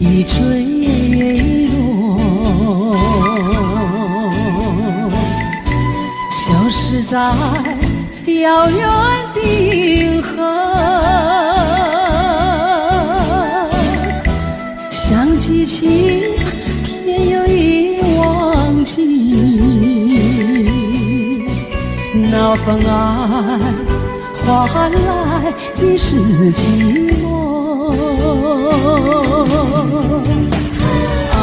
已坠落，消失在遥远的银河。想记起，偏又已忘记，那份爱换来的是寂寞。爱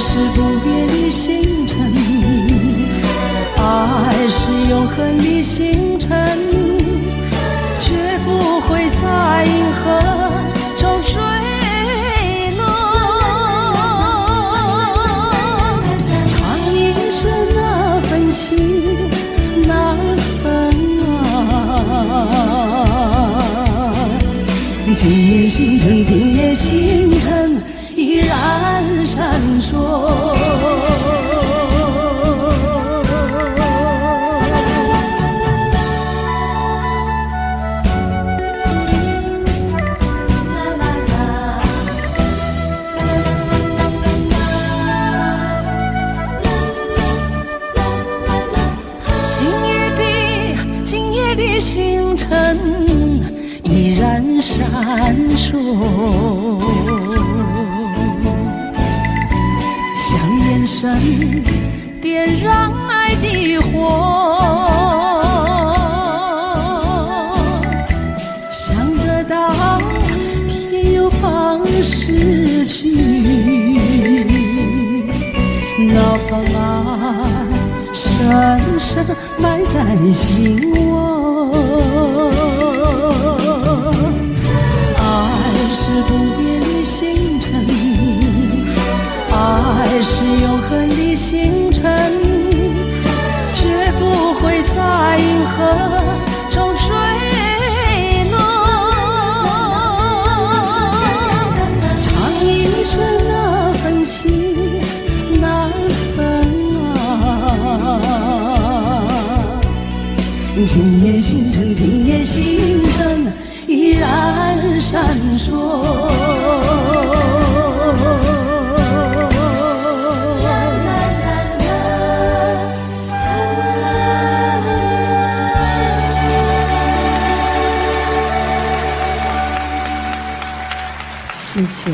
是不变的星辰，爱是永恒的星辰，绝不会在银河中坠落。唱一声那份情，那份爱，今夜星辰，今夜星辰依然闪烁。今夜的星辰依然闪烁，像眼神点燃爱的火，想得到偏又怕失去，那份爱深深埋在心窝。爱是不变的星辰，爱是永恒的星辰，绝不会在银河中坠落。唱一声那份情，那份爱，今夜星辰，今夜星辰依然闪烁。谢谢。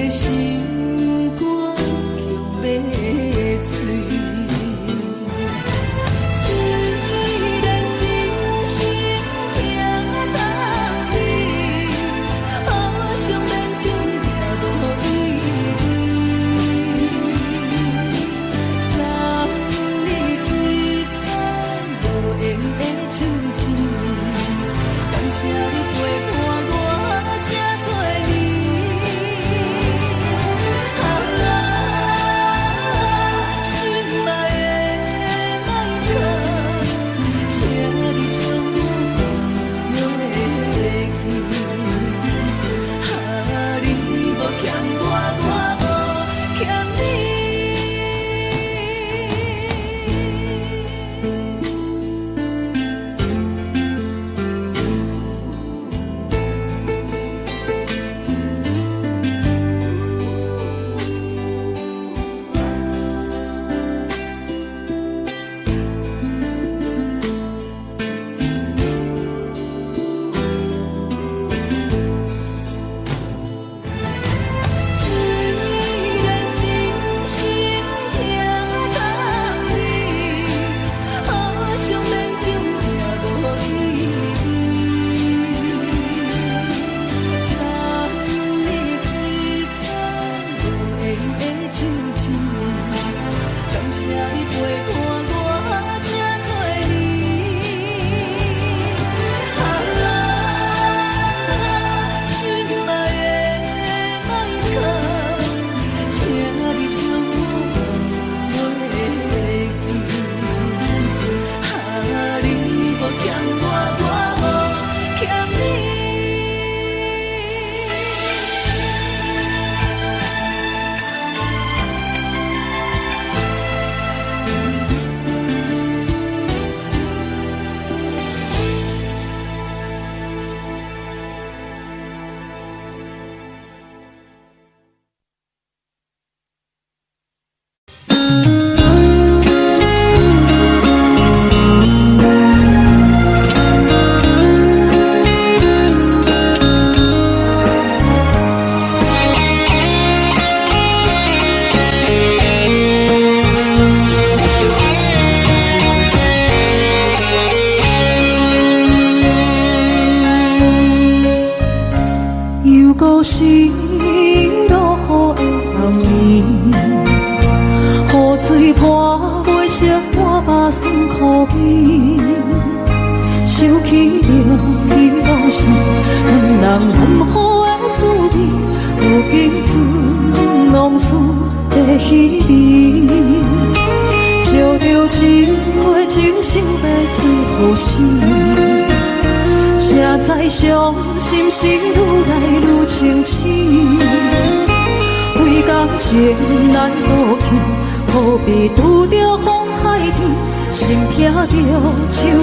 情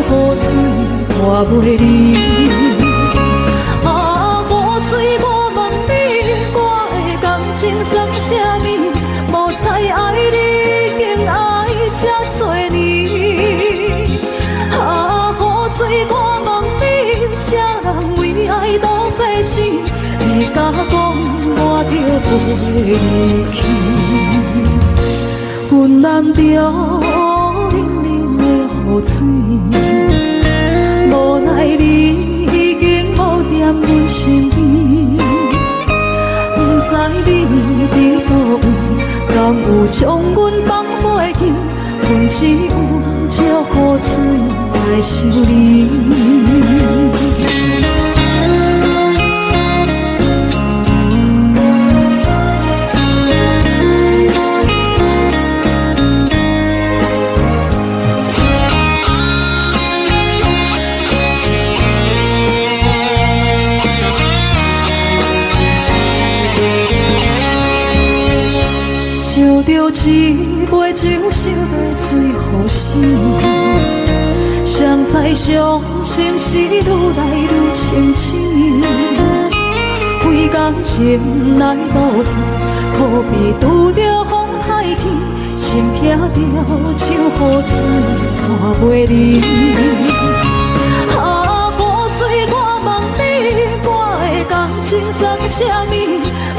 送什么？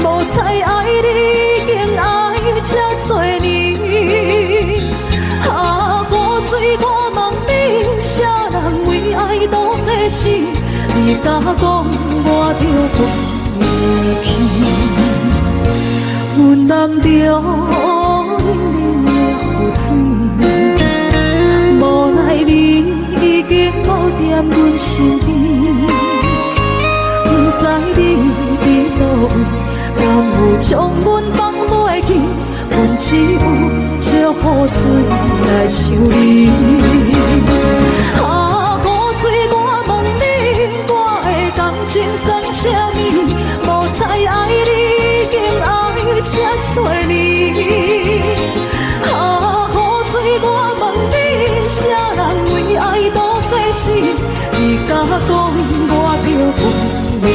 无再爱甲讲我着分离去，阮男着冷冷的雨水，无奈你已经无踮阮身边，不知你伫倒位，敢有将阮放袂记？阮只有借雨水来想你。啊，雨水，我问你，我的感情算啥物？无再爱你，竟爱这多年。啊，雨水，我问你，啥人为爱都世死？你甲讲我着分离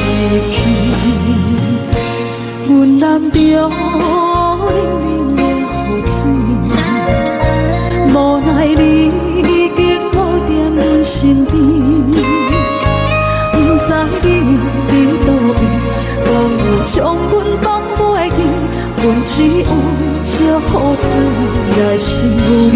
去，阮男着冷冷的雨水，无奈你已经无踮阮身边，不知你伫倒位，敢有将阮放袂记？阮只有借雨水来想你。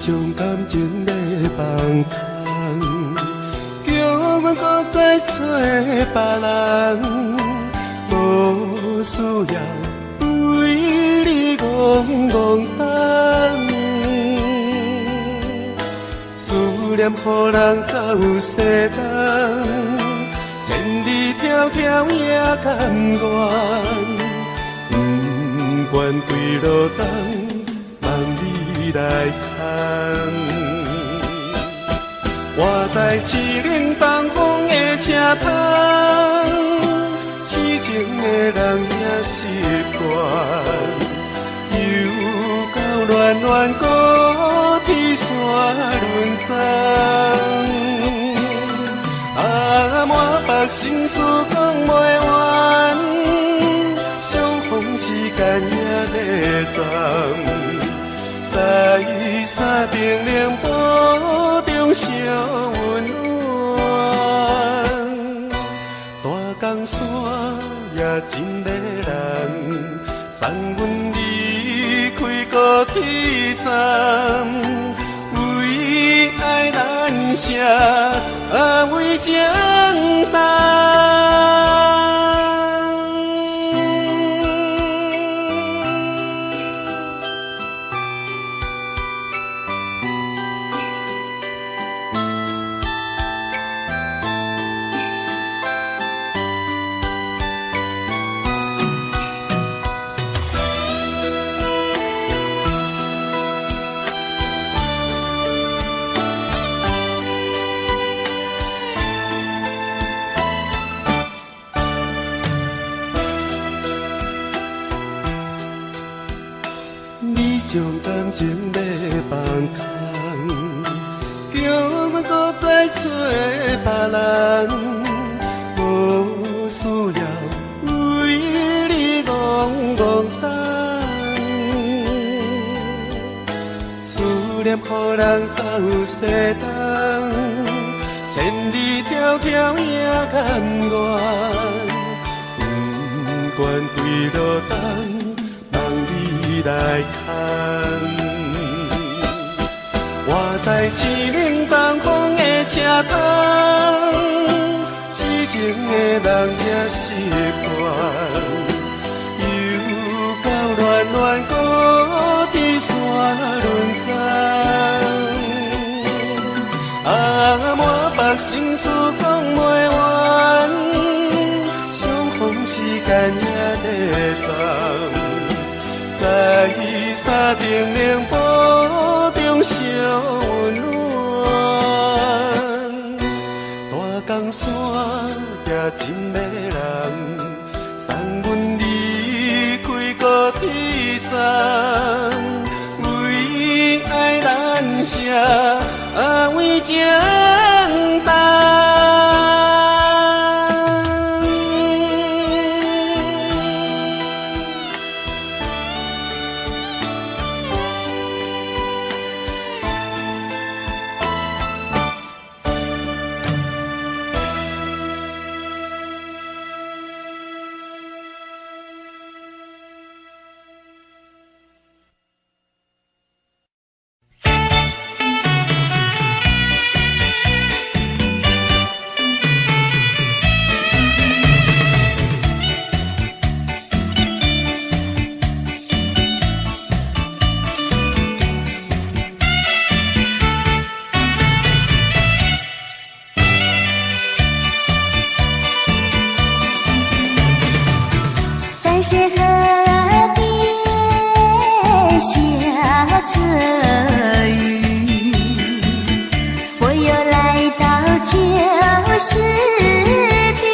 将感情咧放空，叫阮搁再找别人，无需要为你戆戆等。思念予人走西东，千里迢迢也甘愿，不愿归路东，望你来牵。我在凄冷东风的车窗，痴情的人也习惯。又到暖暖高天山轮转，满腹心事讲袂完，相逢时间也咧转，在山顶冷波中相温暖，大江山也真迷人，送阮离开高铁站，为爱难舍，为情重。将感情咧放空，叫阮搁再找别人，无需要为你戆戆等。思念予人走西东，千里迢迢也甘愿，不愿归路东。来看，我在凄冷东风的车窗，痴情的人也习惯。又到暖暖高天山轮转，满腹心事讲袂完，相逢时间也咧转。在山顶冷波中相温暖，大江山也真迷人，送阮离开高铁站，为爱难舍，为情重。是河边下着雨，我又来到旧时地，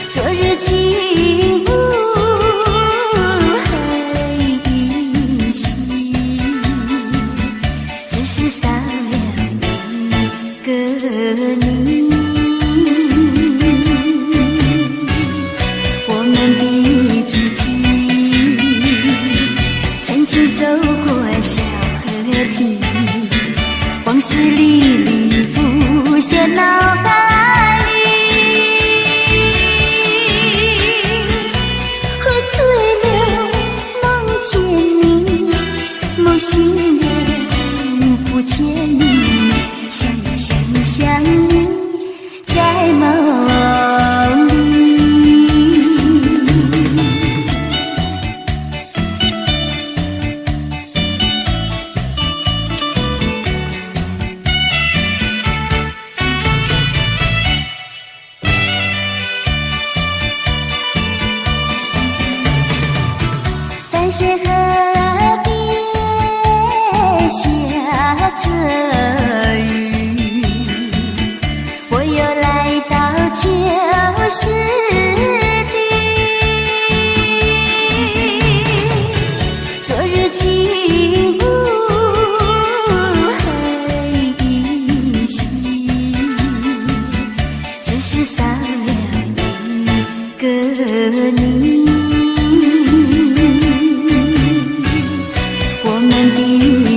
昨日情不还依稀，只是少了一个你。走过小河堤，往事历历浮现脑海里，喝醉了梦见你，看水河边下着雨，我又来到旧时地。昨日情雾黑依稀，只是少了一个你。我们的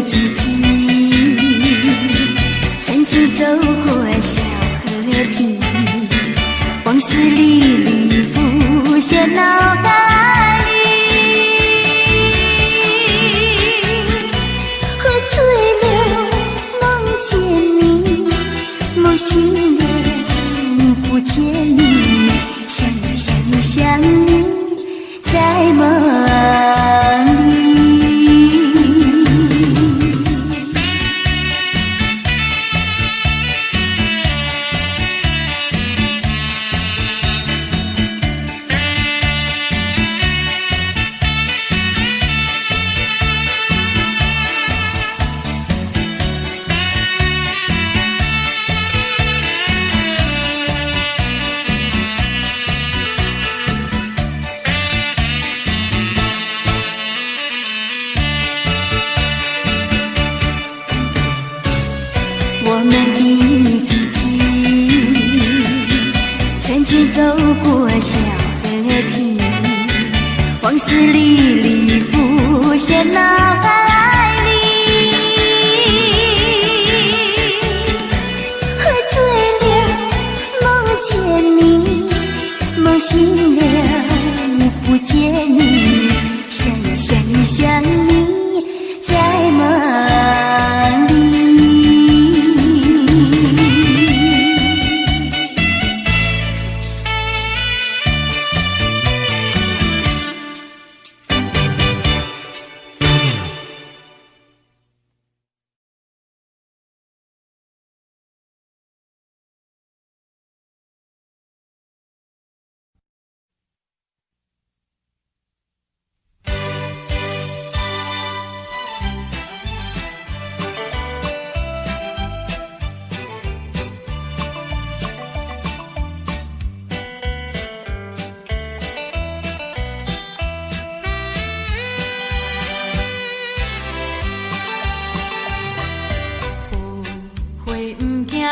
知己曾经走过小河堤，往事历历浮现脑海里。喝醉了梦见你，梦醒了不见你，想你想你想你在梦里。我们的知己曾经走过小河堤，往事历历浮现脑海里。喝醉了梦见你，梦醒了不见你，想你想你想你在梦里。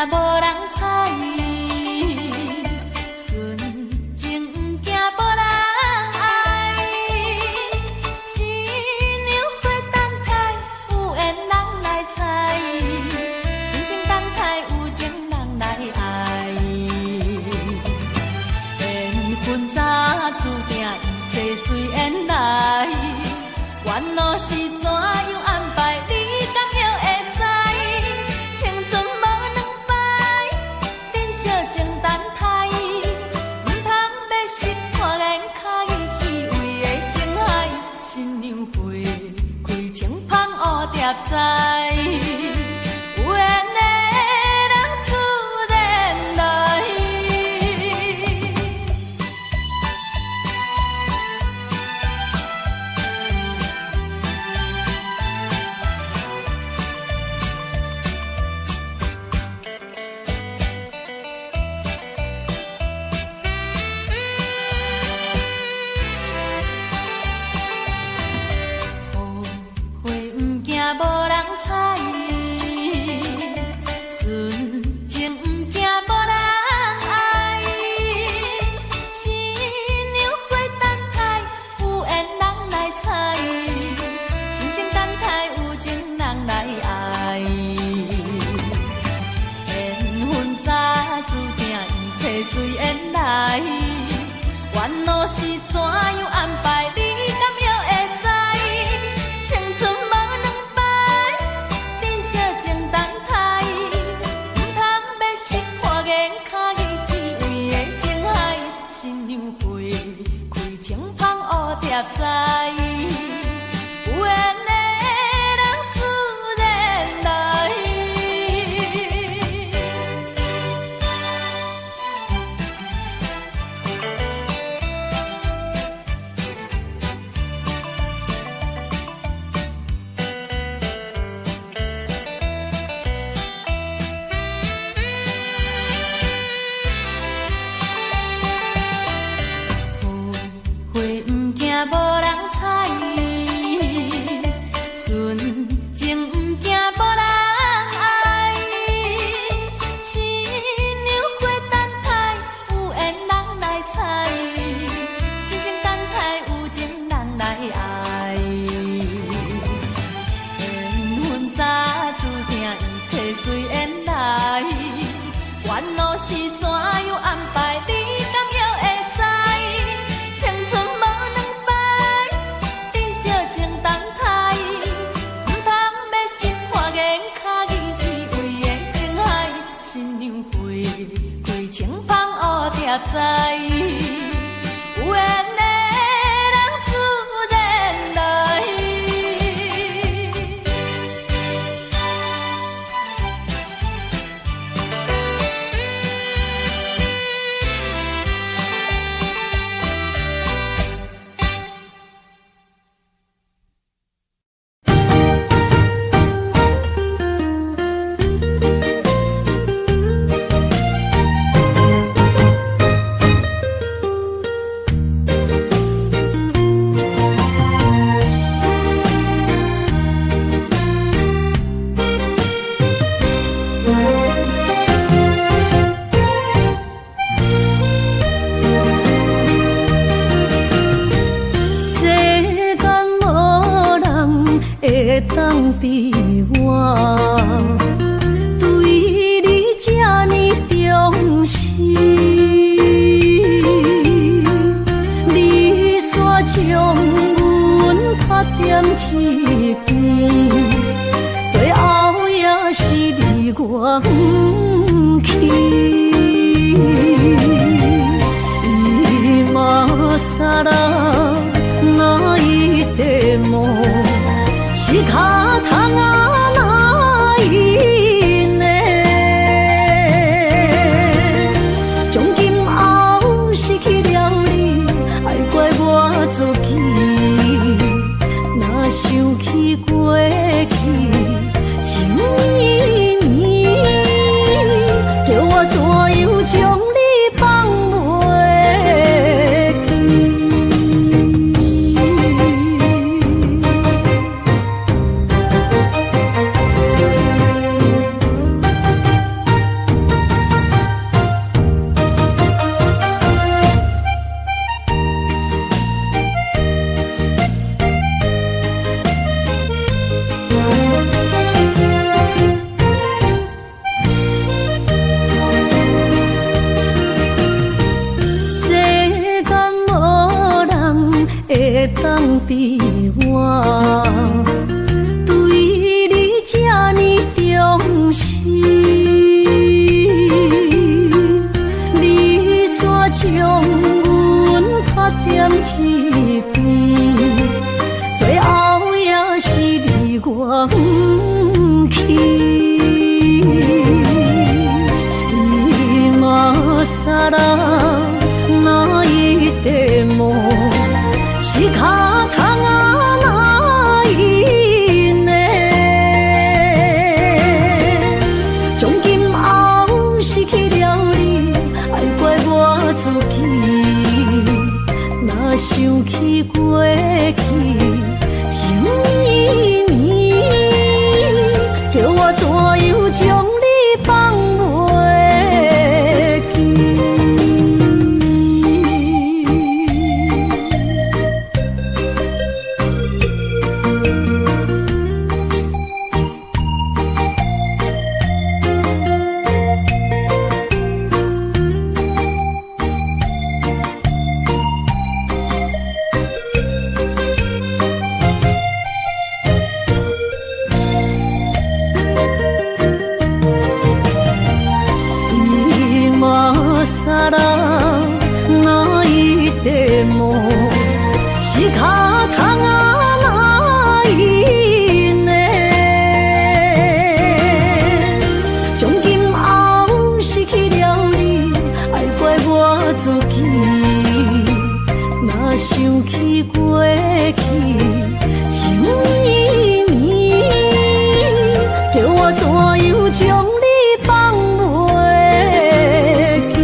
无人睬，纯情不惊无人爱。新娘花等待，有缘人来采，真情等待，有情人来爱。缘分早注定，一切随缘来。缘路是怎样安排，你敢晓会知？青春无两摆，人小情等待，唔通要失看眼开，去为的情海，新娘花开青芳乌蝶栽，有缘的人自然来。无人睬，纯情不惊无人爱。新娘花等待，有缘人来采，真情等待，有情人来爱。缘分早注定，一切随缘来。缘路是怎样安排，你敢晓会知？青春无两摆，人小情等待，唔通要失看眼开，去为的情海，新娘花开青芳乌蝶栽，有缘的人自然来。花不惊无人采，纯情不惊无人爱。新娘花等待，有缘人来采，真情等待，有情人来爱。缘分早注定，一切随缘来。缘路是怎样安排，你敢会会知？青春无两摆，珍惜情等待。唔通要心花言巧语去为的情海，新娘花开情芳乌蝶在。有缘的人自然来。会当比我对你这呢重视，你煞将阮拍点一边，最后也是你我不去。今さら泣いても仕方がないね。从今后失去了你，爱怪我自己。若想起过去情意绵，叫我怎样将你放袂记？会当比我对你这呢重视，你煞将阮拍点一边，最后也是你我不去。今さら泣いても仕方がないね。从今后失去了你，爱怪我自己。若想起过去情意绵，叫我怎样将你放袂记？さら泣いても仕方がないね。从今后失去了你，爱怪我自己。若想起过去情意绵，叫我怎样将你放袂记？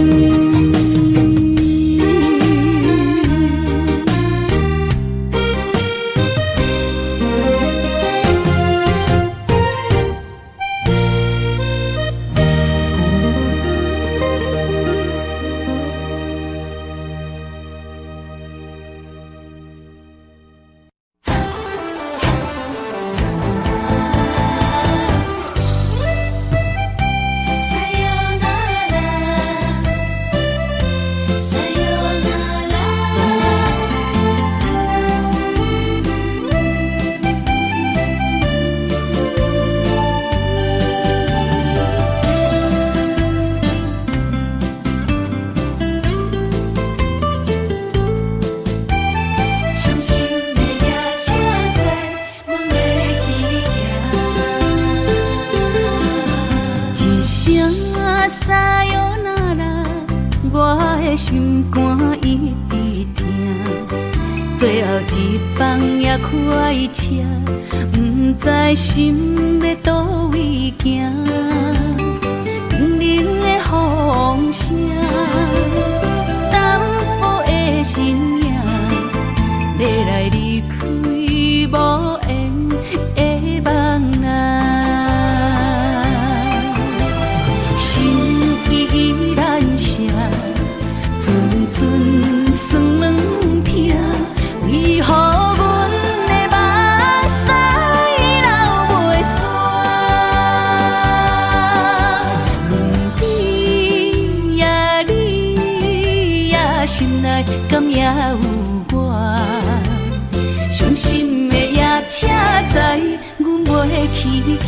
后一放也开车，不知心要倒位行。冷冷的风声，淡薄的身影，要来离开无缘的梦啊。心依然舍，寸寸酸软痛，为何阮的目屎流袂煞？阮你呀你呀，心内敢也有我？伤心的夜车载，阮袂去行。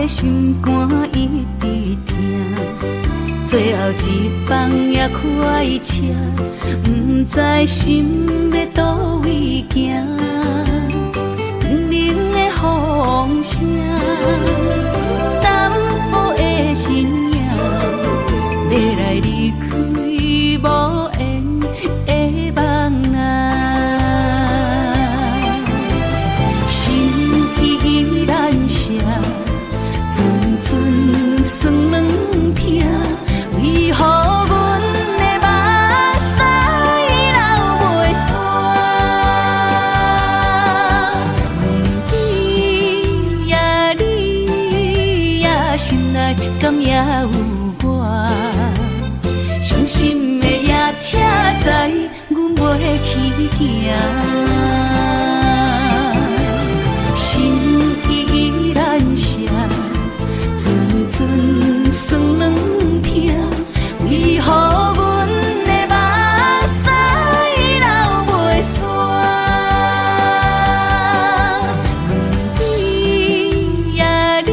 心肝一直疼，最后一放也开车，不知心要倒位行。冷冷的风声，淡薄的身影，要来离开无缘的梦啊。心依然舍。寸酸软痛，为何阮的目屎流袂煞？你呀你呀，心内敢也有我？伤心的夜车载，阮袂去行。心依然舍。酸软痛，为何阮的目屎流袂煞？你呀你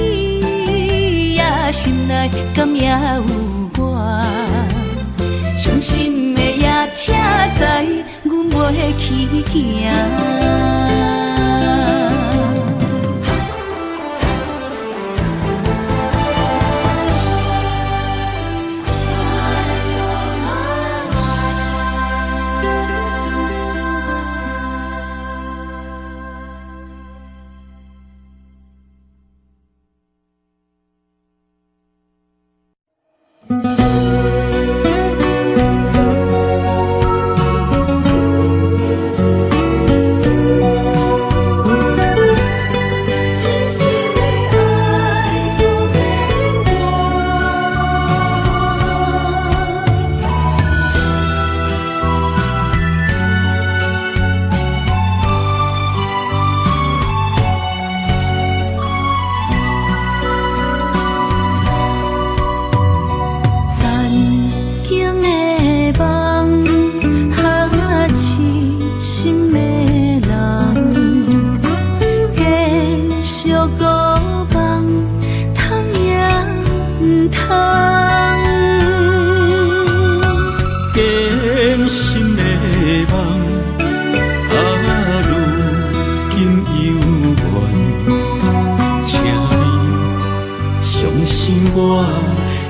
呀，心内敢也有我？伤心的夜车载，阮袂去行。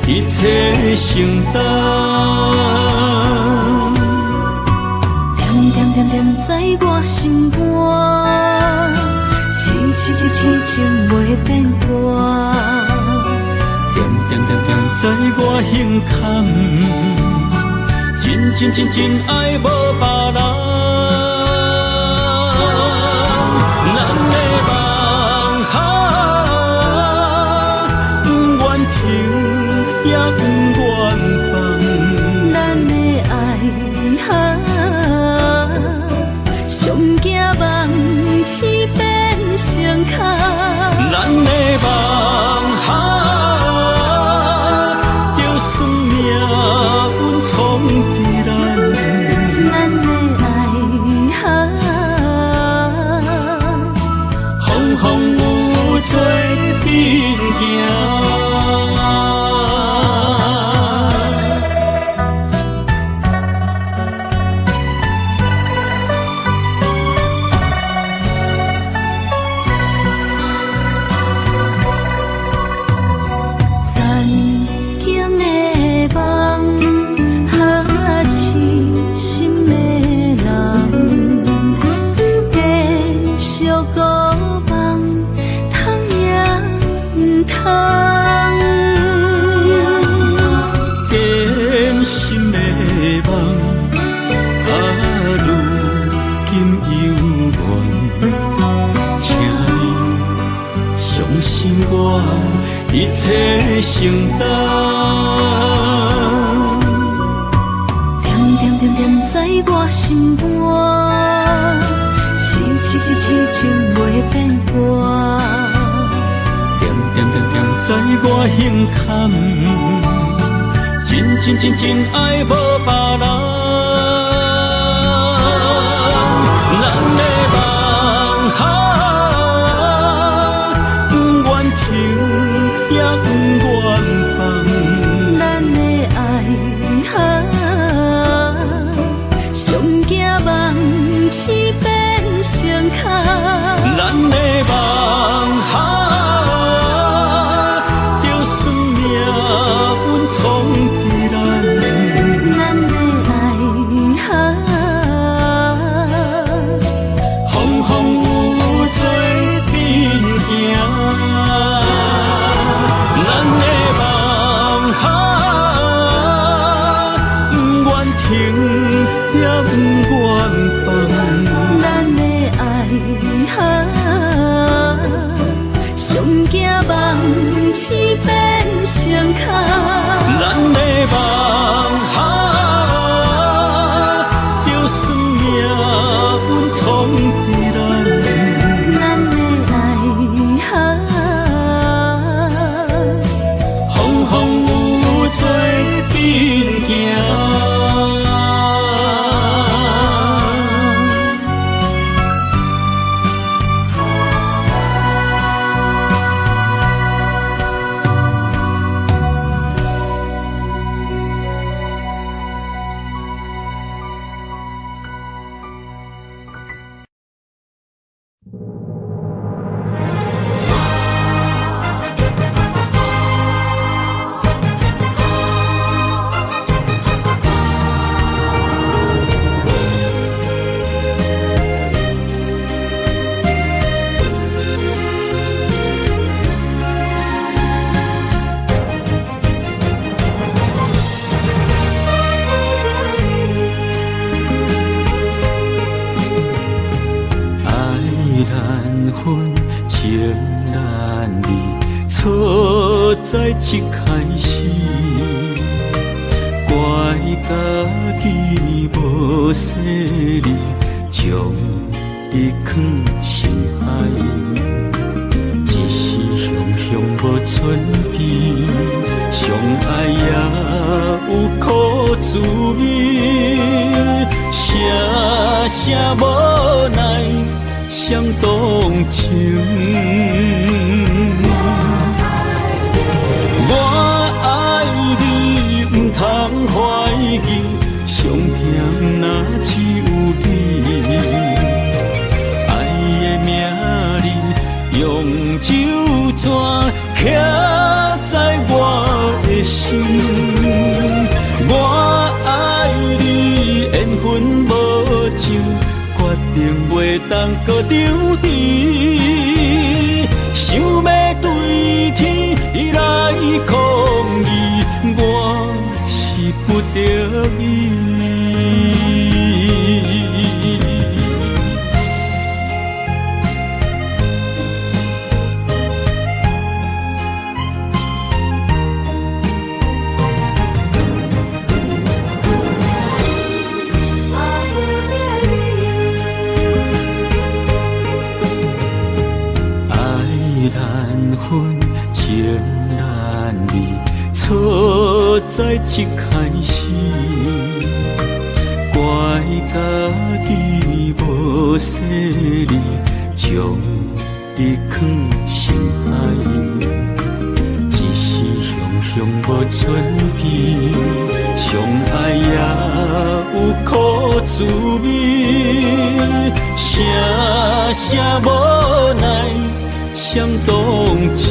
一切承担，点点点点在我心肝，痴情袂变大，点点点点在我胸坎，真爱无别人。也不愿放，咱的爱上惊梦痴变成空，咱的梦重。点点点点在我心肝，痴痴痴情袂变卦。点点点点在我胸坎，真真真真爱无别人。咱的梦不愿停，也不愿放。咱的爱上惊梦痴变成空。咱的梦就算命运冲伫咱，咱的爱风风有做阵行。咱的梦不愿停，也不愿放。咱的爱上惊梦痴变成空。咱的梦就算命运冲伫咱，咱的爱风风有做阵行。在一开始，怪家己无细腻，将你放心海。一时雄雄无存边，相爱也有苦滋味，声声无奈伤动情。我爱你，不通怀疑，上甜若只有你。爱的名字用酒泉刻在我的心。我爱你，缘分无尽，决定袂当搁丢低。想要对天来抗议，我是不得已。情难离，错在一开始，怪家己无细腻，将你放心海。一时雄雄无存边，相爱也有苦滋味，声声无奈伤动情。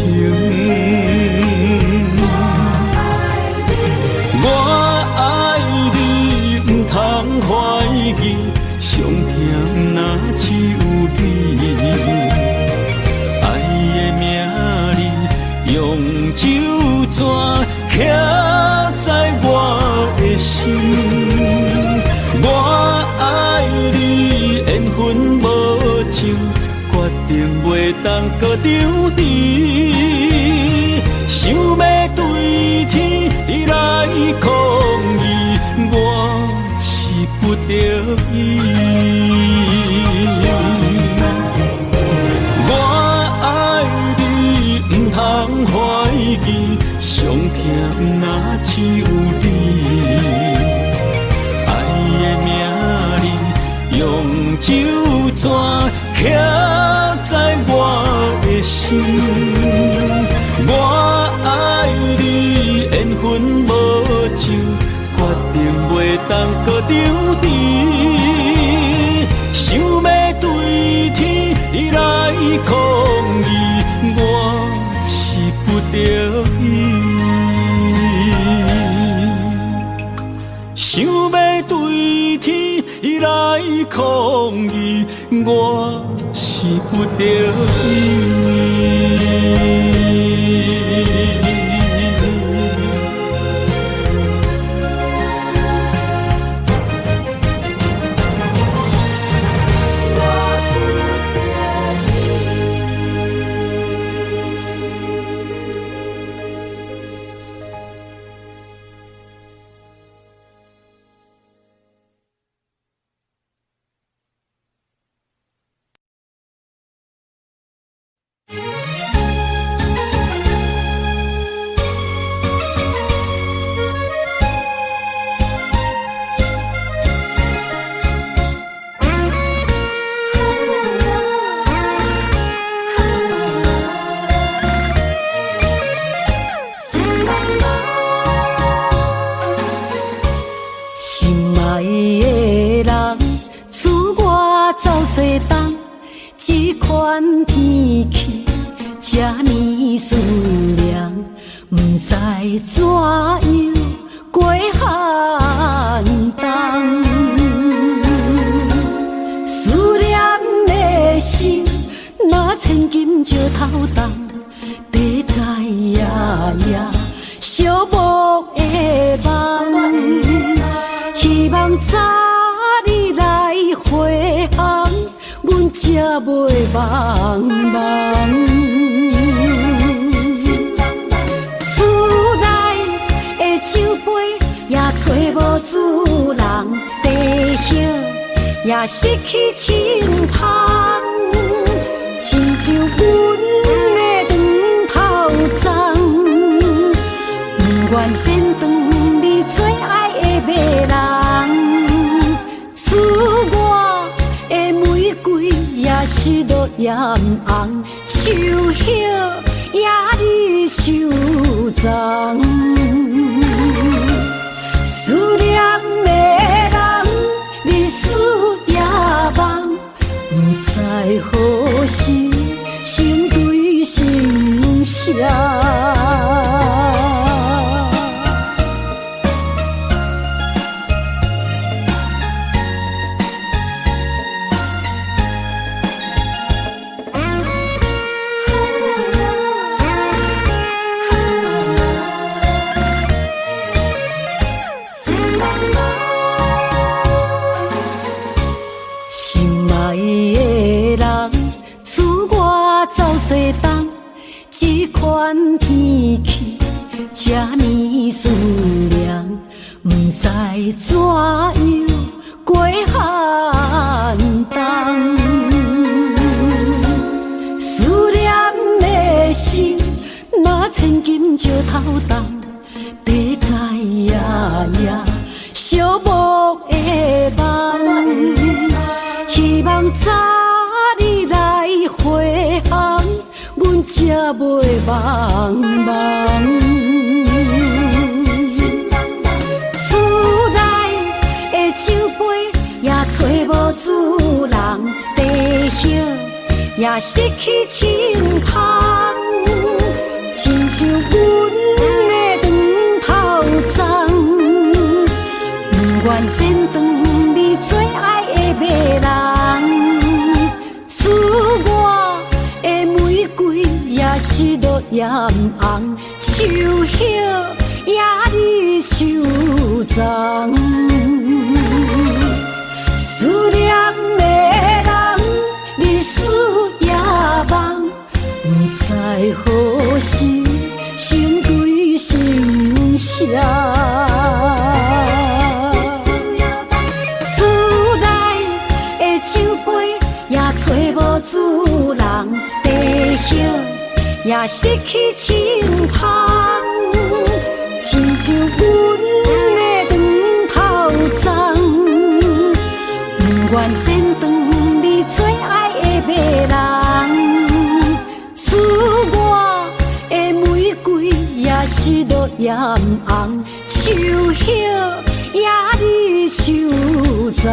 我爱你，不通怀疑，上甜若只有你。爱的名字用酒泉刻在我的心。我爱你，缘分无尽，决定袂当搁丢低，想要对伊。我爱你，唔通怀疑，上疼若只有你。爱的名字，用手纸刻在我的心。我爱你，缘分无尽，决定袂当搁丢弃。想要对天来抗议，我是不得已。想要对天来抗议，我是不得已。西东，这款天气，这呢思念，不知怎样过寒冬。思念的心，若千金石头重，地在夜夜寂寞的梦，希望早日来回航。阮才袂茫茫，厝内的酒杯也找无主人，地叶也失去清芳，亲像阮的长头鬃，不愿剪断你最爱的马人，厝外的玫瑰也是落艳红，秋叶也离秋丛。思念的人，日思夜梦，不知何时心对心声。西东，这款天气，这呢思念，不知怎样过寒冬。思念的心，若千金石头重，地在夜夜寂寞的梦，希望早日来回航。阮才袂茫茫，厝内的酒杯也找无主人，地叶也失去清芳，亲像阮的长头鬃，不愿剪断你最爱的马人，厝外的玫瑰也是落艳红，秋叶也离秋丛。思念的人，日思夜梦，不知何时心对心声。厝内主人，地叶也失去清芳，亲像阮的长头鬃，不愿剪断你最爱的马人，赐我的玫瑰也是落艳红，秋叶也离秋脏。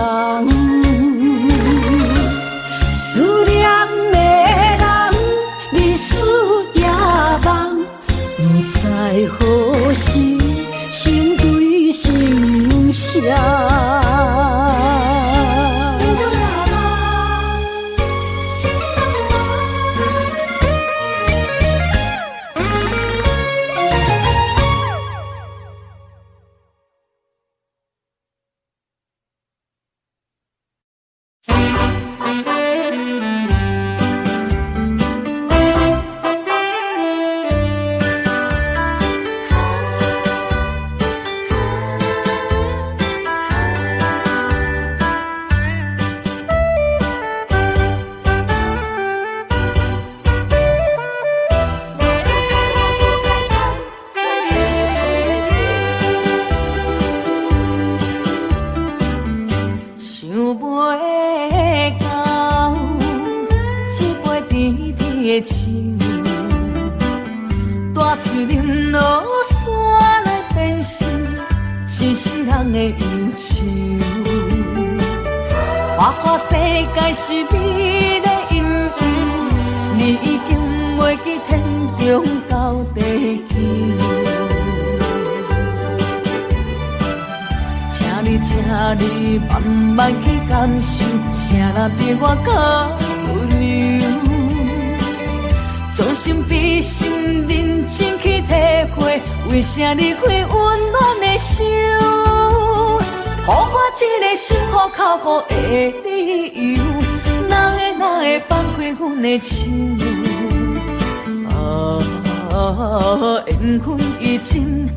思念的人，日思夜梦，不知何时成对成双。为啥离开温暖的手？予我一个心苦靠乎的理由，哪会放开阮的手？缘分已尽，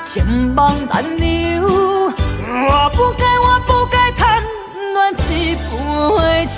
千万难留。我不该贪恋一杯酒。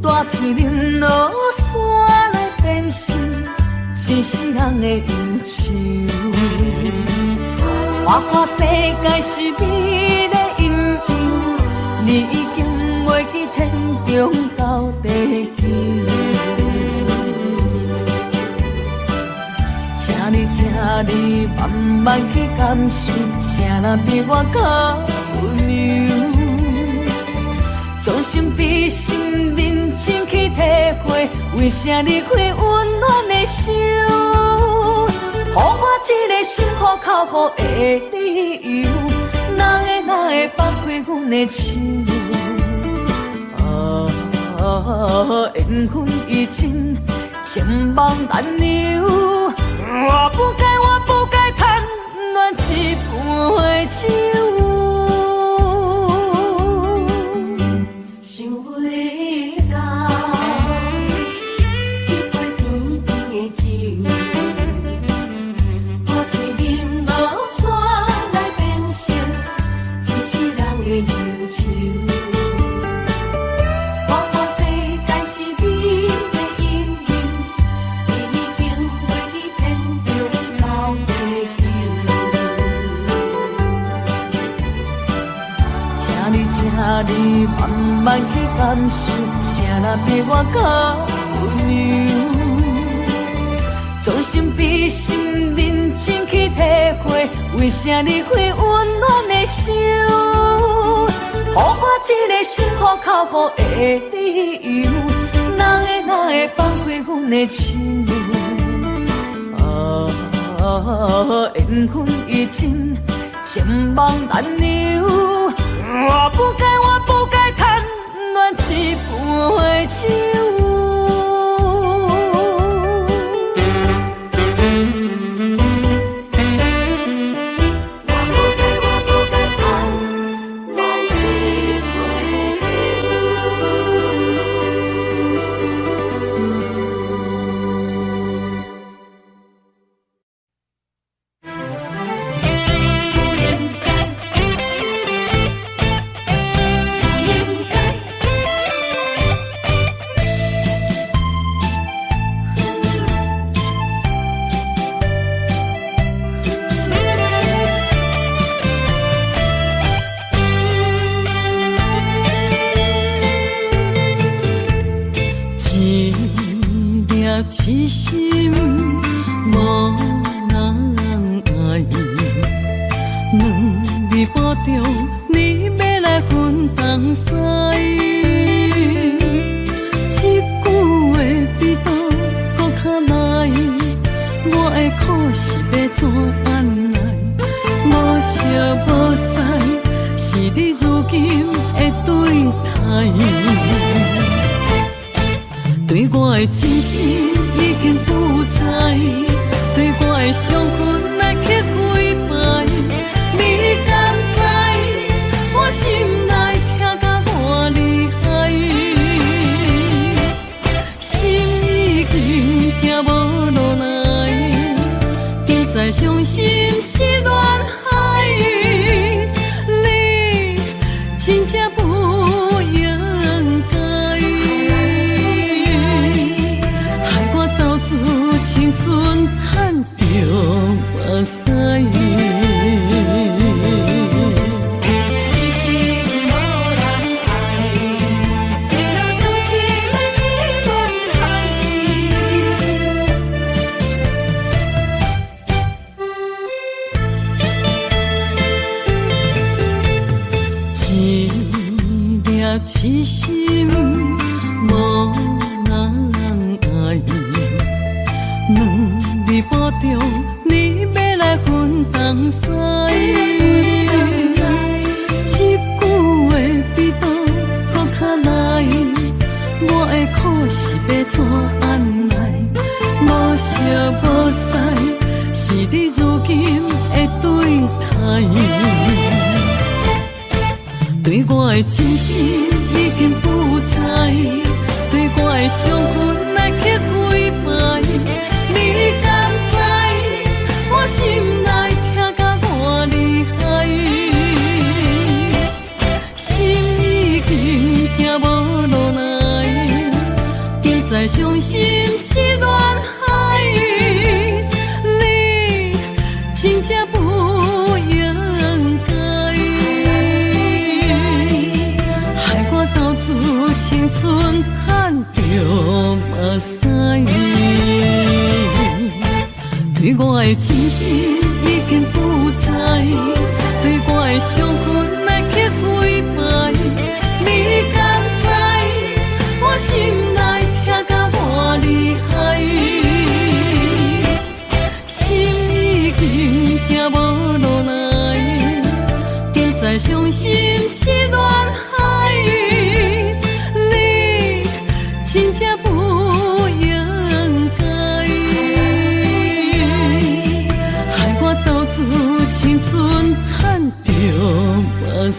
大水淋落山来变成一世人的忧愁。我看世界是美的阴影，你已经袂记天中到地球。请你慢慢去感受，请若比我较温柔。将心比心，认真去体会，为啥离开温暖的手？予我一个心苦靠乎的理由，哪会放开阮的手？缘分已尽，千万难留。我不该贪恋一杯酒。你慢慢去感受，谁若比我较温柔？将心比心，认真去体会，为啥离开温暖的手？予我一个心苦靠乎的理由，哪会放开阮的手？缘分已尽，千万难留。我不该贪恋一杯酒。痴心无人爱，两字保重，你要来分东西。一句话比刀搁较来，我的苦是要怎安来？无烧无屎，是你如今的对待。对我的真心已经不在，对我的伤痕来去几摆，你敢知我心内痛甲偌厉害？心已经行无落来，竟再伤心是恋海，你真正不应该。青春赚着目屎，痴心无人爱，为了伤心的是恋海。一粒痴心无人爱。两字保重，你要来分东西。一句话比刀搁较来，我的苦是要怎安来？无烧无屎，是你如今的对待。对我的真心已经不在，对我的伤痕来去几摆。你敢知我心内痛甲偌厉害？心已经行无落来，竟再伤心是恋海，你真正不应该，害我斗自青春赚着目屎。对我的真心已经不在，对我的伤痕来去几摆，你敢知我心内痛甲偌厉害？心已经行无落来，竟再伤心是恋海，你真正不应该。青春赚着目屎。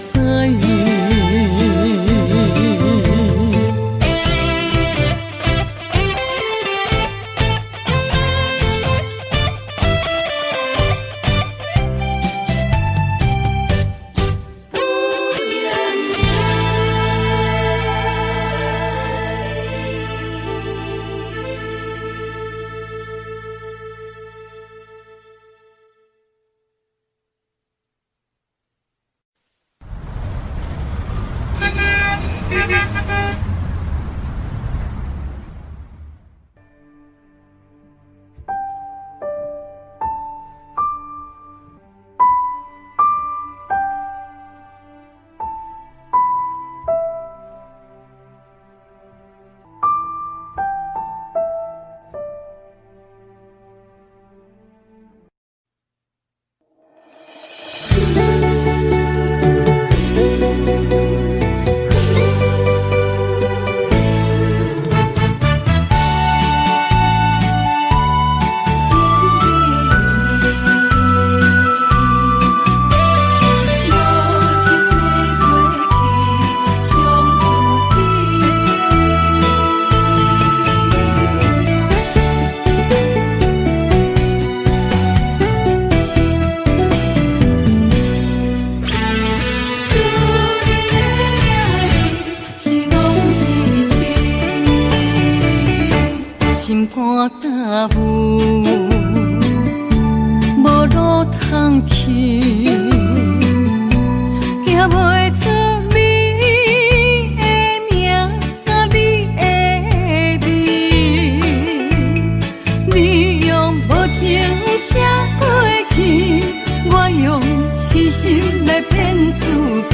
去，行袂出你的名，你的字，你用无情写过去，我用痴心来骗自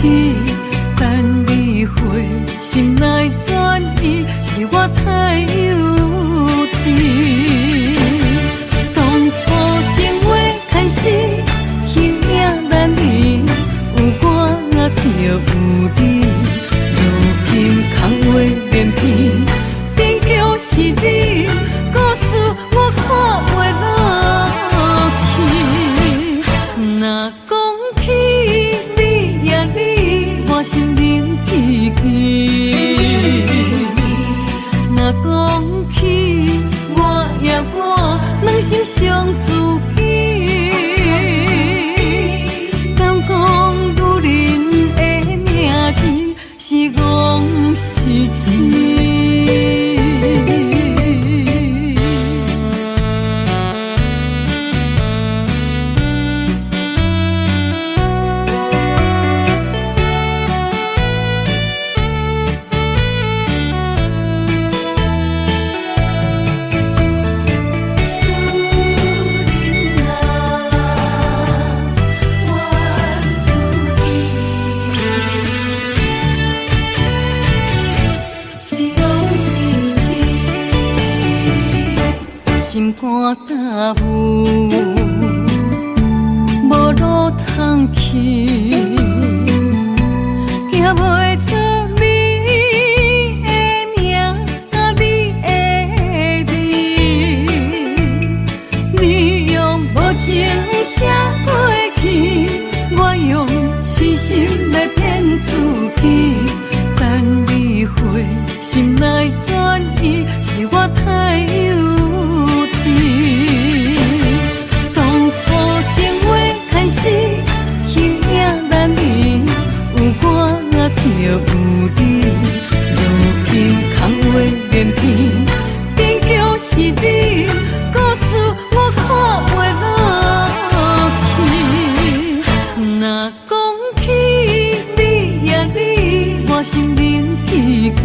己，等你回心来转移，是我太幼稚。当初情话开始，形影难离，有我就有你，如今空话连篇，终究是你，故事我看袂落去。若讲起你呀你，我心灵记起。若讲起我呀我，两心相知己。敢讲女人的名字是戆是痴？心肝答有，无路通去，行袂出你的名，你的字，你用无情写过去，我用痴心来骗自己，等你回心来转移，是我太幼稚。当初情话开始，形影难离，有我就有你，如今空话连篇，终究是你，故事我看袂落去。若讲起你呀你，我心灵记起。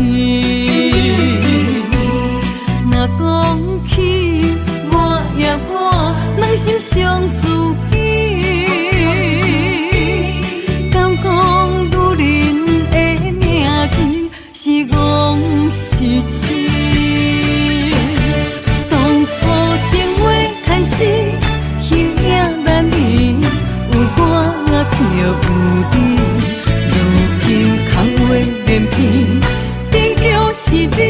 若讲起我呀我，两心相知己。敢讲女人的名字是戆是痴？当初情话开始，形影难离，有我就有你，如今空话连篇，终究是你，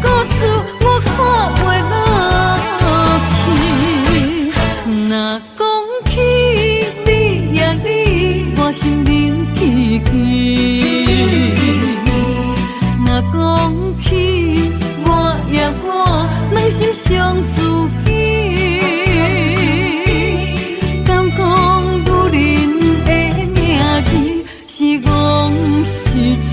故事我看袂落去。若讲起你呀你，我心灵记起。若讲起我呀我，两心相知己。敢讲女人的名字是戆是痴？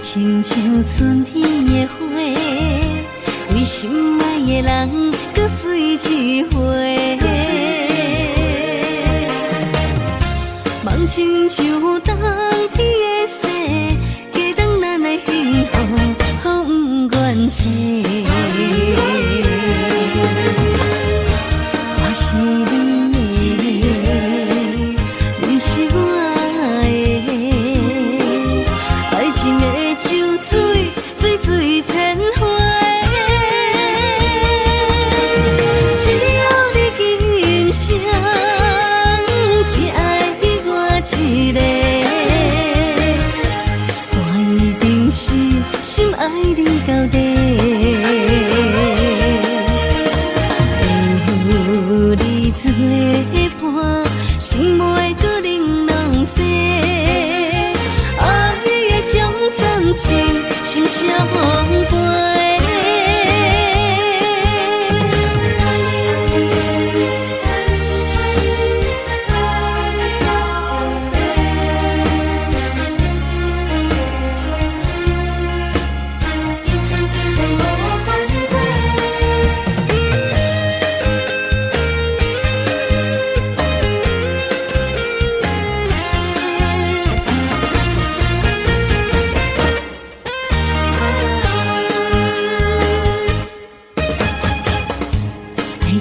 亲像春天的花，为心爱的人搁随一回。梦亲像冬天的雪，加当咱的幸福，风不愿吹。我是你的。心无会搁玲珑色。爱的种种情，心相陪。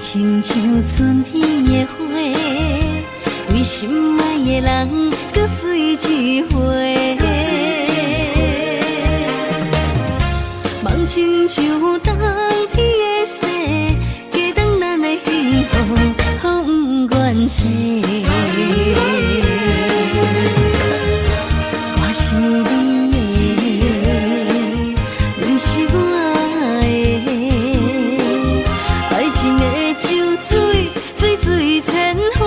亲像春天的花，为心爱的人，搁随一回。梦亲像冬天的雪，加长咱的幸福，好不愿舍。我是你的，你是我的，爱情的酒水，水水千回。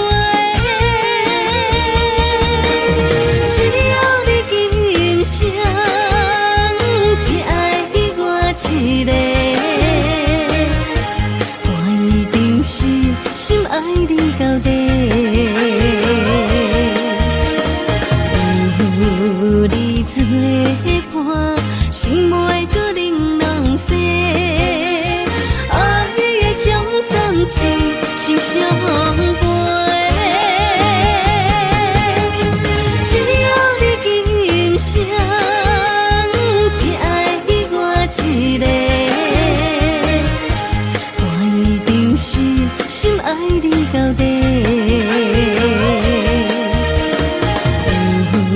只要你今生只爱我一个，我一定是心爱你到底。有你作伴，心无会搁玲珑色。爱的种种情，心相陪。只要你今生只爱我一个，我一定是心爱你到底。有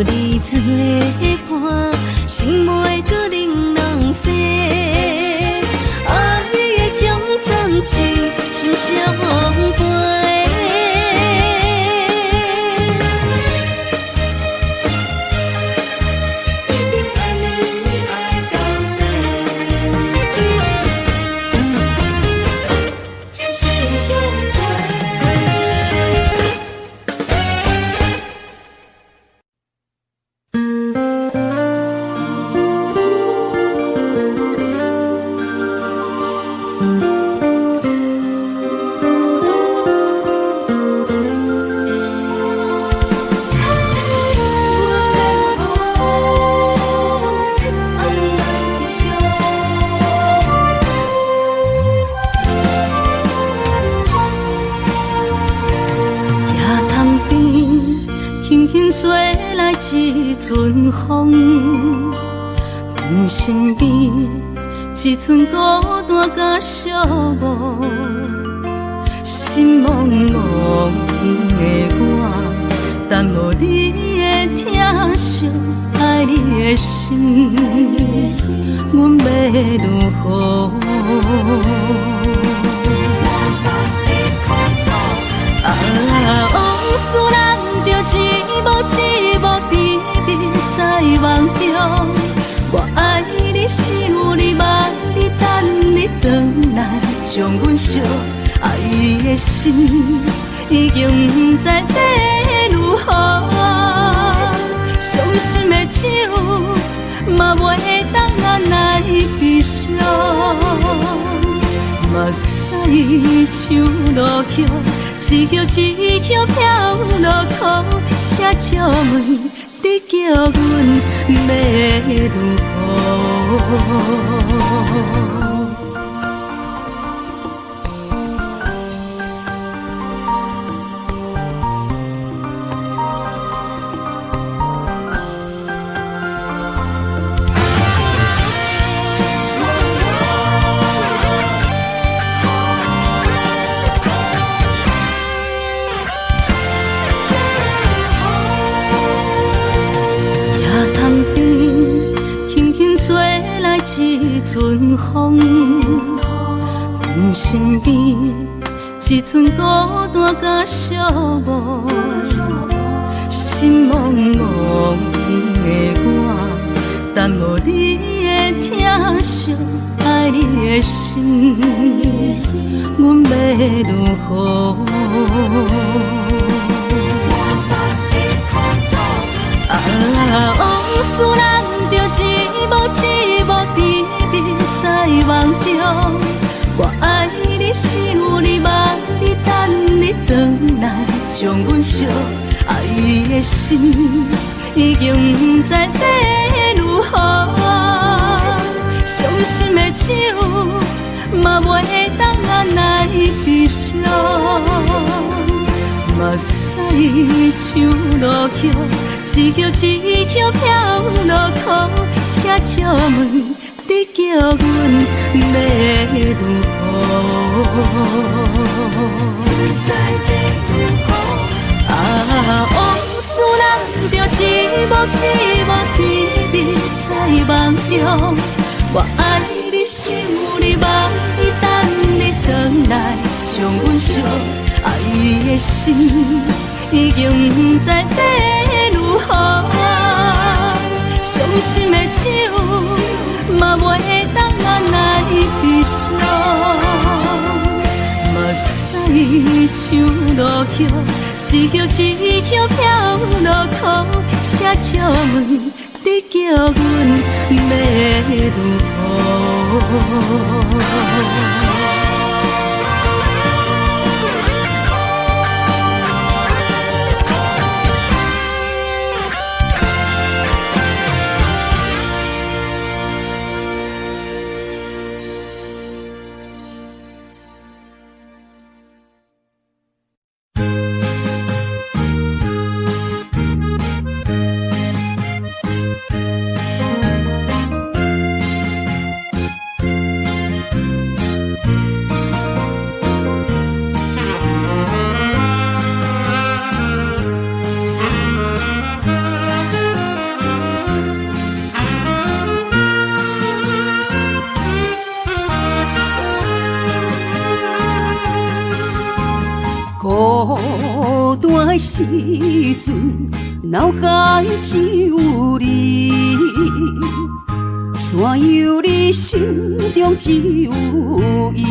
你作伴，心无会搁玲珑色。爱的种种情，心相陪。一阵风，阮身边一阵孤单甲寂寞，心茫茫的我，等无你的疼惜，爱你的心，阮要如何？往事咱着一幕一幕甜蜜在梦中。我爱你是有你望你等你回来，将阮惜爱的心已经不知要如何。伤心的手嘛袂当咱来悲伤，目屎像落雨。一叶一叶飘落雨，写借问你叫阮要如何？一阵风，阮身边一阵孤单甲寂寞，心茫茫的我，等无你的疼惜，爱你的心，阮要如何？将阮惜爱的心，已经不知要如何。伤心的酒，嘛袂当按来悲伤。目屎像落雨，一曲一曲飘落雨，车照问，你叫阮要如何？往事人着一幕一幕甜蜜在梦中。我爱你，想你，望你，等你回来，将阮惜爱的心，已经不知要如何。伤心的酒，嘛袂当按来悲伤。目屎像落雨，一曲一曲飘落雨，车照问，你叫阮要如何？孤单的时阵，脑海只有你，山有你，心中只有伊。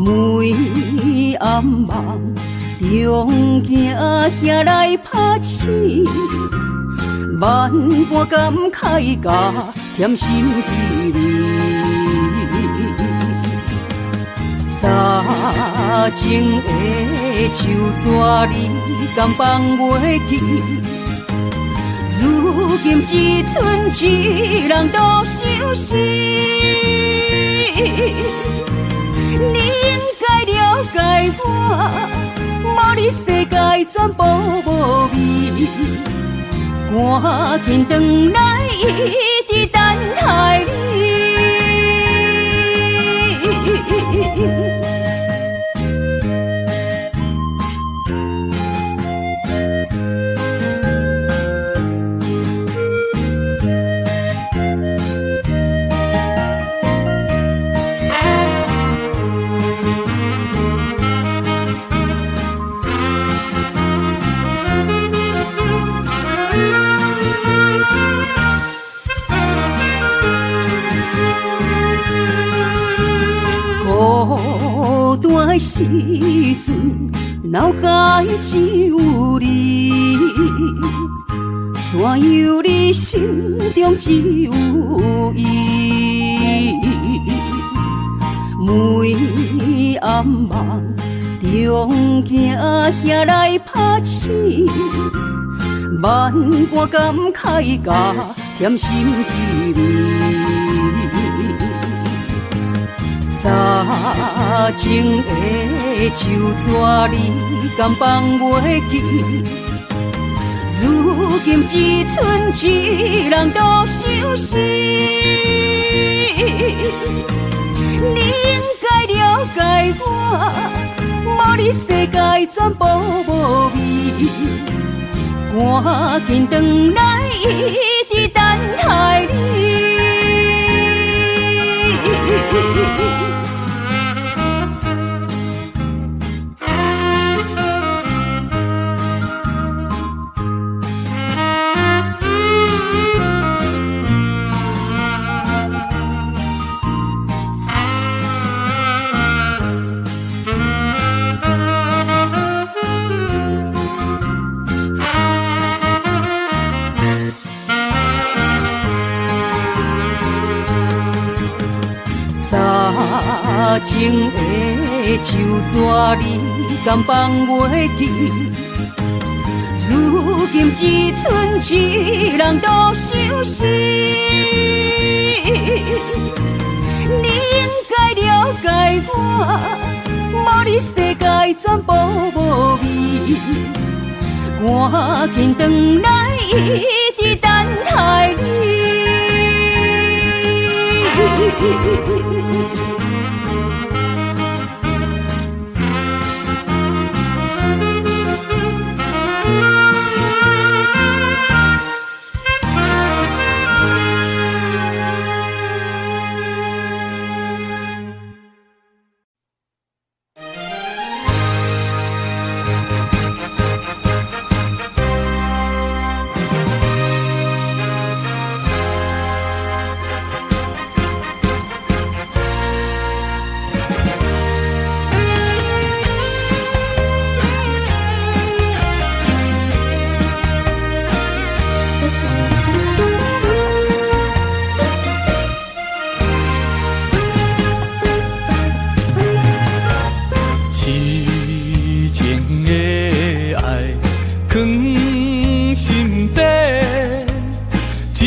每暗梦中惊遐来拍醒，万般感慨甲甜心记里。早前的手纸你敢放袂记？如今只剩一人独相思。你应该了解我，无你世界全部无味。赶紧回来，一直等待你。孤单的时阵，脑海只有你，山有你，心中只有伊。每暗梦中惊遐来拍醒，万般感慨甲甜心滋味。早前的手纸你敢放袂记？如今只剩一人独相思。你应该了解我，无你世界全部无味。赶紧回来，一直等待你。早前的手纸你敢放袂记？如今只剩一人独相思。你应该了解我，无你世界全部无味。赶紧回来，一直等待你。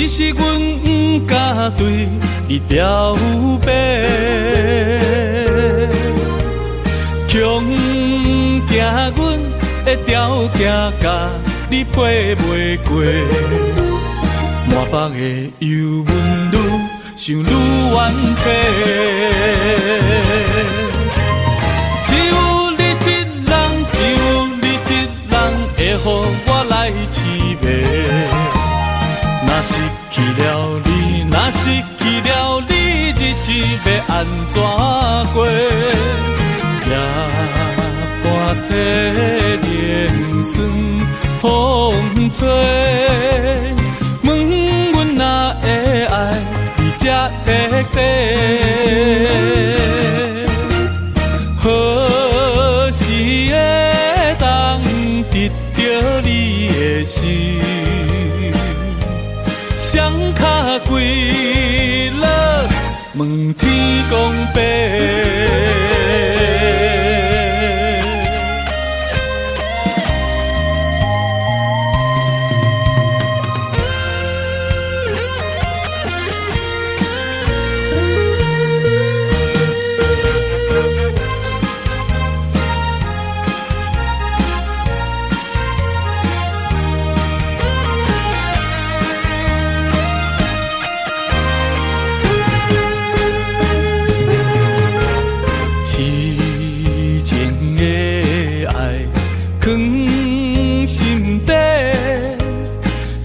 是阮不敢对你表白，强行阮的条件甲你配袂过，满腹的忧闷愈想愈怨气，只有你一人，只有你一人会予我来凄迷。若失去了你，若失去了你，日子要安怎过？夜半切连酸风吹，问阮哪会爱你这彻底？何时会当得到你的心？双脚跪落，问天公伯。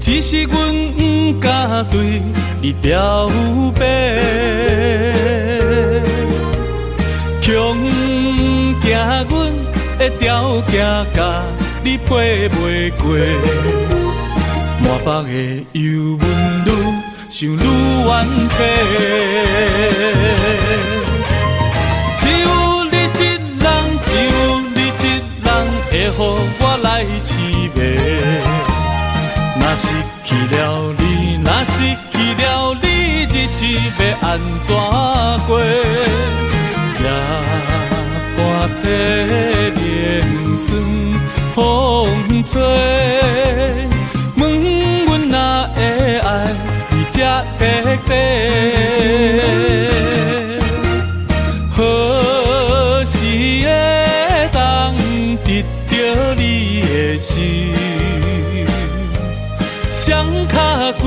只是阮不敢对你表白，强行阮的条件甲你配袂过，满腹的忧闷愈想愈怨气，只有你一人，只有你一人会予我来凄迷。若失去了你，若失去了你，日子要安怎过？夜半切连酸风吹，问阮哪会爱你这彻底？何时会当得到你的心？双脚跪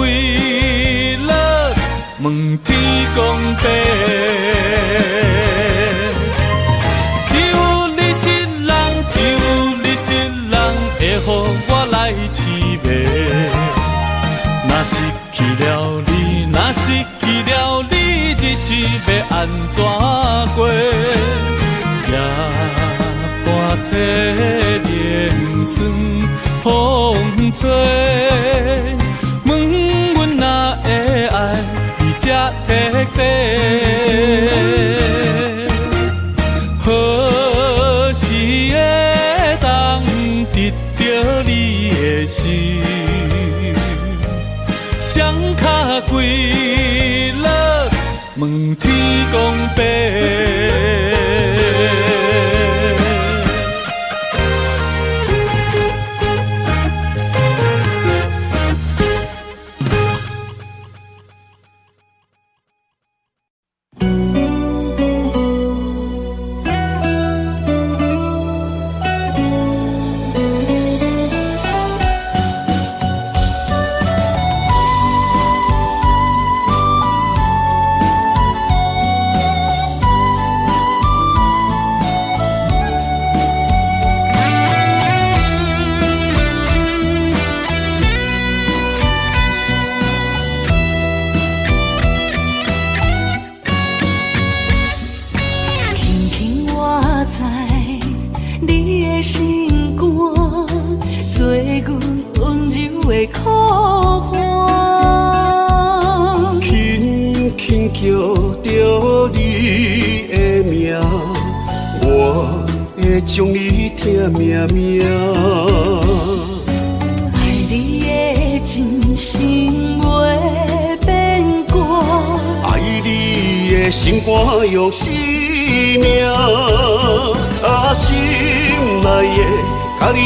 落，问天公伯。只有你一人，只有你一人会予我来凄迷。若失去了你，若失去了你，日子要安怎过？夜半切连酸风吹。问阮哪会爱你这彻底？何时会当得到你的心？双脚跪落，问天公伯。心肝，做阮温柔的苦花。轻轻叫着你的名，我会将你疼命命。爱你的真心袂变卦，爱你的心肝用生命，心内的甲你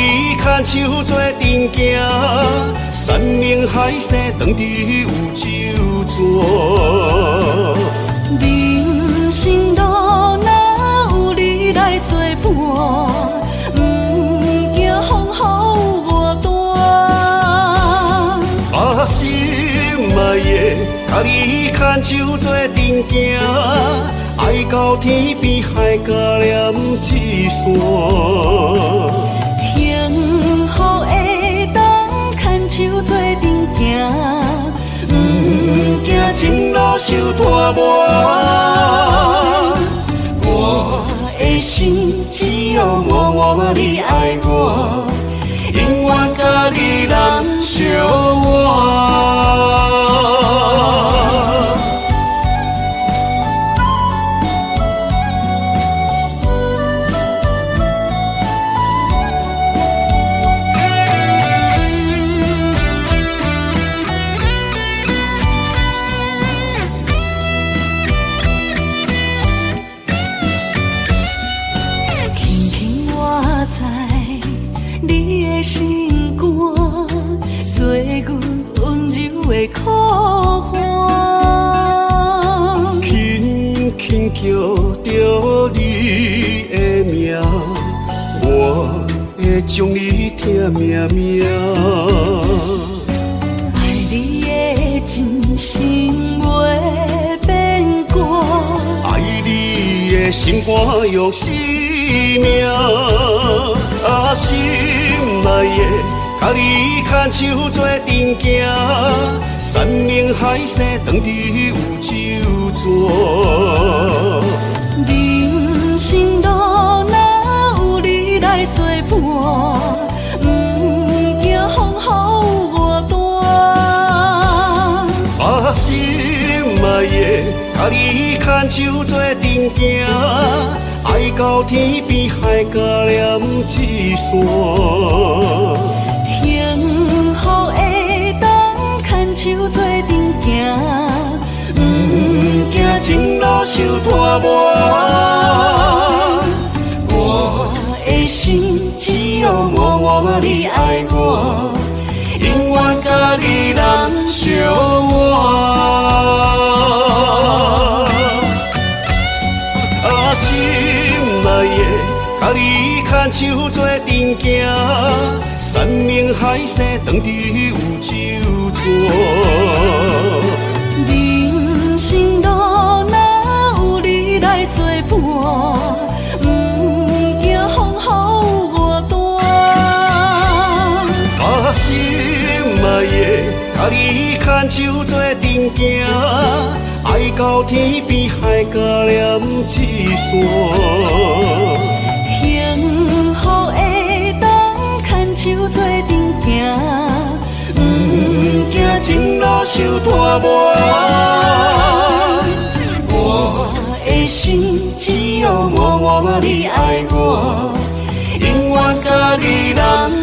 牵手做阵行，山明海誓当伫有酒泉。人生路哪有你来作伴，不惊风雨我担。心内的甲你牵手做阵行，爱到天边海角连一线。幸福会当牵手做阵行，不惊前路受拖磨。我的心只有我你爱我，永远甲你人相活。心肝，做阮温柔的苦花。轻轻叫着你的名，我会将你疼命命。爱你的真心袂变卦，爱你的心肝用生命，心内的甲你牵手做阵行，山明海誓当伫有酒泉。人生路哪有你来作伴，不惊风雨我担。心内的甲你牵手做阵行，爱到天边海角连一线。幸福会当牵手做阵行，不惊前路受拖磨。我的心只有我你爱我，永远甲你人相活。心内的甲你牵手做阵行，山明海誓当伫有酒泉。人生路哪有你来作伴，不惊风雨我担。心内的甲你牵手做阵行，爱到天边海角连一线。幸福会当牵手做阵行，不惊前路受拖磨。我的心只有我你爱我，永远甲你人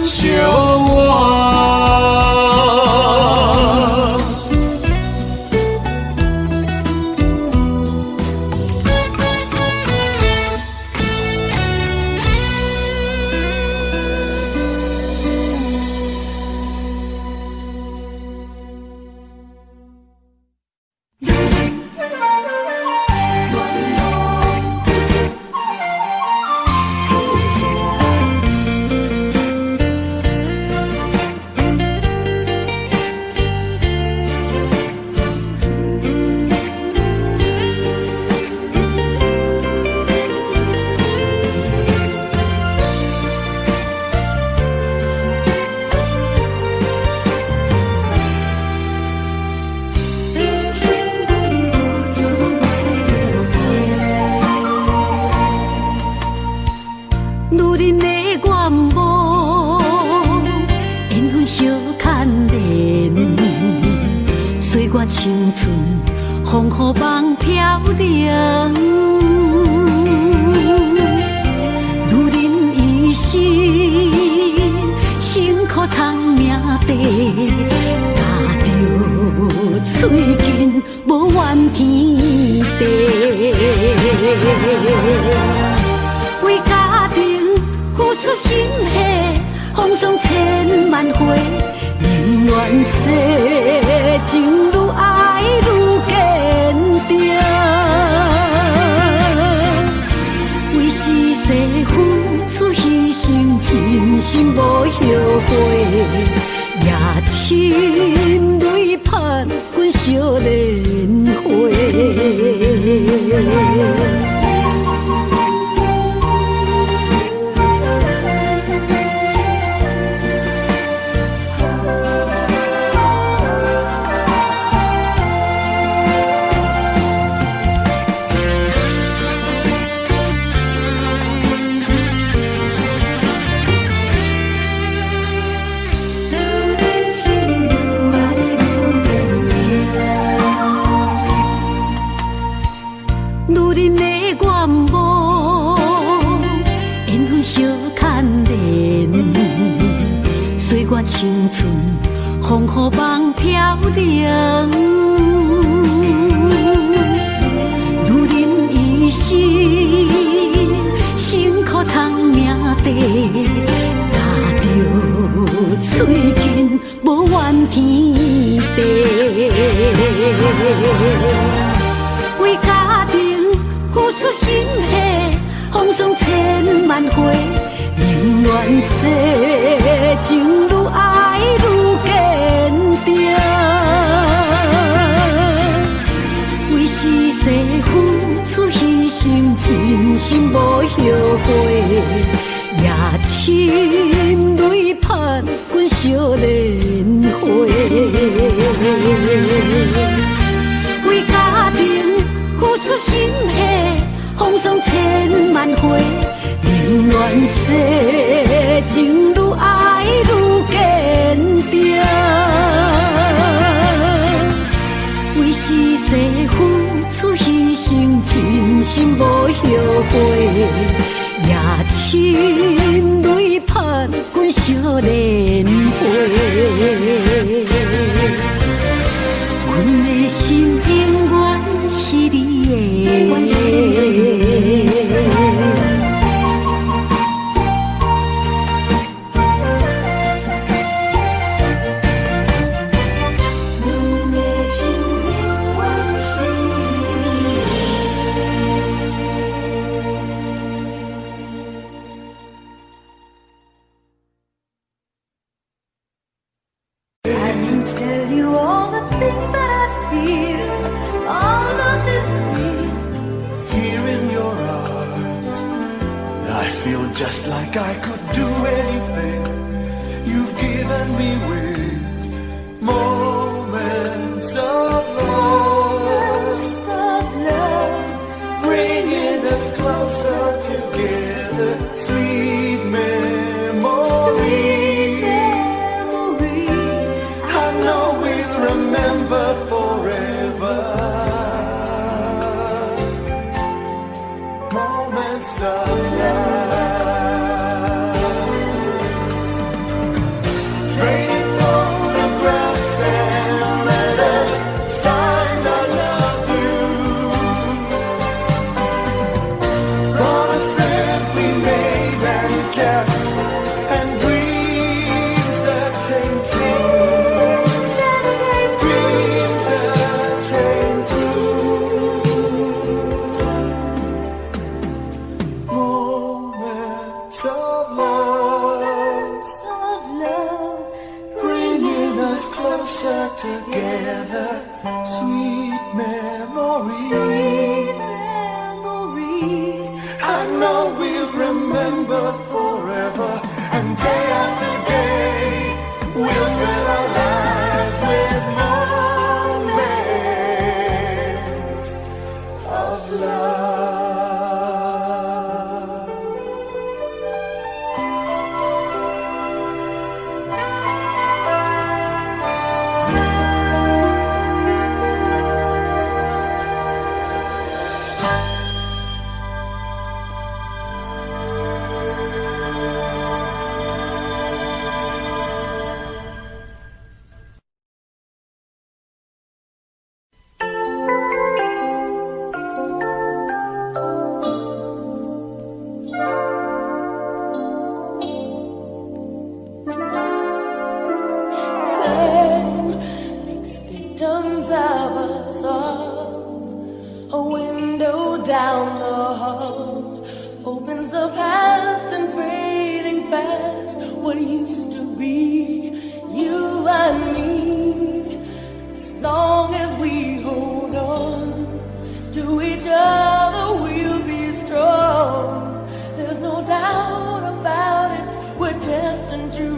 相活。我青春风雨梦飘零，如人一生，辛苦通命地，踏着嘴筋无怨天地，为家庭付出心血，风霜千万回。宁愿世情愈爱愈坚定，为是世付出牺牲，真心无后悔，也深泪盼阮少年花。青春风雨梦飘零，如人一生，辛苦通命地，踏着嘴筋无怨天地，为家庭付出心血，风霜千万回。宁愿世情愈爱愈坚定，为是世付出牺牲，真心无后悔，也深泪盼阮少年花。为家庭付出心血，风霜千万回。宁愿世情愈爱愈坚定，为是世付出牺牲，真心无后悔，也深泪盼阮少年花。阮的心永远是你的。Just like I could do anything you've given me with moments of love, bringing us closer together, sweet memories. I know we'll remember forever moments of love. Together, sweet memories. I know we'll remember forever, and day after day, we'll fill our lives with moments of love. what used to be. You and me, as long as we hold on to each other, we'll be strong. There's no doubt about it, we're destined to